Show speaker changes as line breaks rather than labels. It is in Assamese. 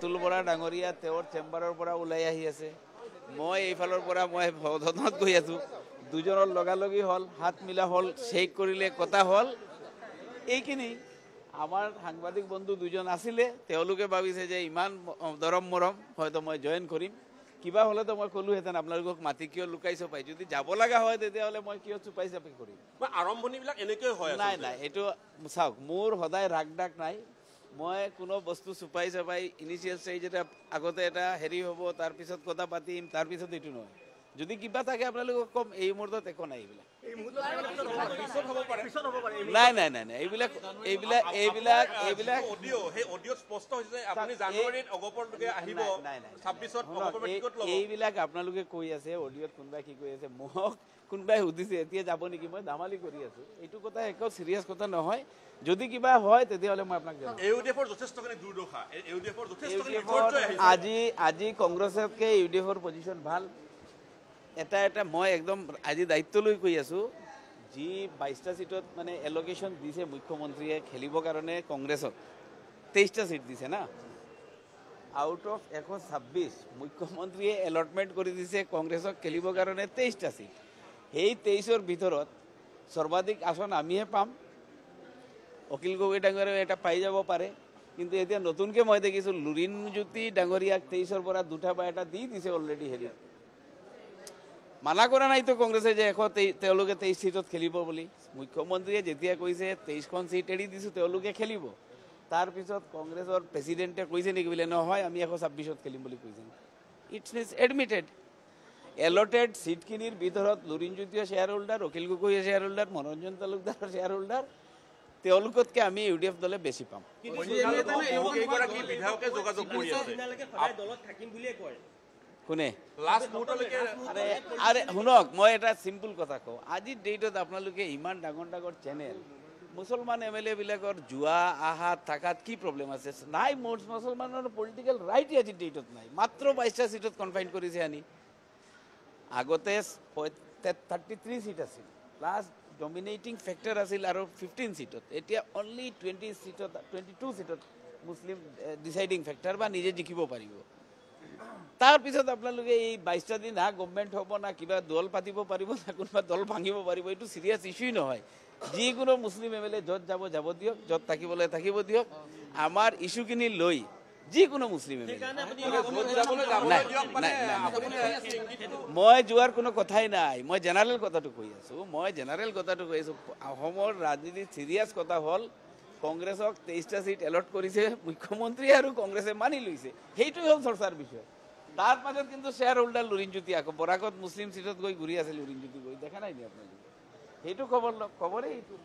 তুল বৰা ডাঙৰীয়া তেওঁৰ চেম্বাৰৰ পৰা ওলাই আহি আছে। মই এইফালৰ পৰা মই সদনত গৈ আছোঁ। দুজনৰ লগালগি হ'ল, হাত মিলা হ'ল, শ্বেক কৰিলে, কথা হ'ল। এইখিনি আমাৰ সাংবাদিক বন্ধু দুজন আছিলে, তেওঁলোকে ভাবিছে যে ইমান দৰম মৰম, হয়তো মই জইন কৰিম। কিবা হ'লেতো মই ক'লোহেঁতেন আপোনালোকক মাতি কিয় লুকাইছ পাই, যদি যাব লগা হয় তেতিয়াহ'লে মই কিয় চুপাই চাপি কৰিম।
আৰম্ভণিবিলাক এনেকৈ হয়।
নাই নাই, এইটো চাওক, মোৰ সদায় ৰাগ ডাক নাই। মই কোনো বস্তু চুপাই চাপাই ইনিচিয়েল ষ্টেজ এটা আগতে এটা হেৰি হ'ব, তাৰপিছত কথা পাতিম, তাৰপিছত এইটো নহয়। যদি কিবা থাকে আপোনালোকক ক'ম, এই মুহূৰ্তত একো নাই এইবিলাক। নাই নাই নাই নাই, এইবিলাক এইবিলাক এইবিলাক এইবিলাক এইবিলাক আপোনালোকে কৈ আছে অডিঅ'ত কোনোবাই কি কৈ আছে, মোক কোনোবাই সুধিছে এতিয়া যাব নেকি, মই ধেমালি কৰি আছোঁ। এইটো কথা একো চিৰিয়াছ কথা নহয়। যদি কিবা হয় তেতিয়াহ'লে মই আপোনাক জনাম। আজি কংগ্ৰেছতকৈ ইউ ডি এফৰ পজিশ্যন ভাল। এটা মই একদম আজি দায়িত্ব লৈ কৈ আছোঁ, যি 22টা ছিটত মানে এল'কেশ্যন দিছে মুখ্যমন্ত্ৰীয়ে খেলিবৰ কাৰণে কংগ্ৰেছক, 23টা ছিট দিছে না। আউট অফ 126 মুখ্যমন্ত্ৰীয়ে এলটমেণ্ট কৰি দিছে কংগ্ৰেছক খেলিবৰ কাৰণে 23টা ছিট। সেই 23ৰ ভিতৰত সৰ্বাধিক আসন আমিহে পাম। অখিল গগৈ ডাঙৰীয়াও এটা পাই যাব পাৰে, কিন্তু এতিয়া নতুনকৈ মই দেখিছোঁ লুৰিণজ্যোতি ডাঙৰীয়াক 23ৰ পৰা 2টা বা এটা দি দিছে অলৰেডি। হেৰি মানা কৰা নাইতো কংগ্ৰেছে যে তেওঁলোকে 23 ছিটত খেলিব বুলি। মুখ্যমন্ত্ৰীয়ে যেতিয়া কৈছে 23খন ছিট এৰি দিছোঁ তেওঁলোকে খেলিব, তাৰপিছত কংগ্ৰেছৰ প্ৰেচিডেণ্টে কৈছে নেকি বোলে নহয় আমি 126ত খেলিম বুলি কৈছে। It's is admitted. এলটেড ছিটখিনিৰ ভিতৰত লুৰিণজ্যোতিও শ্বেয়াৰ হোল্ডাৰ, অখিল গগৈয়ে শ্বেয়াৰ হোল্ডাৰ, মনোৰঞ্জন তালুকদাৰৰ শ্বেয়াৰ হোল্ডাৰ। তেওঁলোকতকৈ আমি ইউ ডি এফ দলে বেছি পাম। কোনে? আৰে শুনক, মই এটা চিম্পুল কথা কওঁ। আজিৰ ডেটত আপোনালোকে ইমান ডাঙৰ ডাঙৰ চেনেল, মুছলমান এম এল এবিলাকৰ যোৱা আহাত থাকাত কি প্ৰব্লেম আছে? নাই, মুছলমানৰ পলিটিকেল ৰাইটেই আজিৰ ডেটত নাই। মাত্ৰ 22টা ছিটত কনফাইন কৰিছে আনি। আগতে 33 ছিট আছিল, প্লাছ ডমিনেটিং ফেক্টৰ আছিল আৰু 15 ছিটত। এতিয়া অনলি 22 ছিটত মুছলিম ডিচাইডিং ফেক্টৰ বা নিজে জিকিব পাৰিব। তাৰপিছত আপোনালোকে এই 22টা দিন না গভমেণ্ট হ'ব, না কিবা দল পাতিব পাৰিব, না কোনোবা দল ভাঙিব পাৰিব। এইটো চিৰিয়াছ ইছ্যুই নহয়। যিকোনো মুছলিম এম এল এ য'ত যাব যাব দিয়ক, য'ত থাকিবলৈ থাকিব দিয়ক। আমাৰ ইছ্যুখিনি লৈ যিকোনো মুছলিম এম এল এ, মই যোৱাৰ কোনো কথাই নাই। মই জেনেৰেল কথাটো কৈ আছোঁ। অসমৰ ৰাজনীতিত চিৰিয়াছ কথা হ'ল কংগ্ৰেছক 23টা ছিট এলট কৰিছে মুখ্যমন্ত্ৰীয়ে আৰু কংগ্ৰেছে মানি লৈছে। সেইটোৱে হ'ল চৰ্চাৰ বিষয়। তাৰ পাছত কিন্তু শ্বেয়াৰ হোল্ডাৰ লুৰিণজ্যোতি আকৌ বৰাকত মুছলিম ছিটত গৈ ঘূৰি আছে লুৰিণজ্যোতি গৈ, দেখা নাই নি আপোনালোকে? সেইটো খবৰ লওক, খবৰেই এইটো।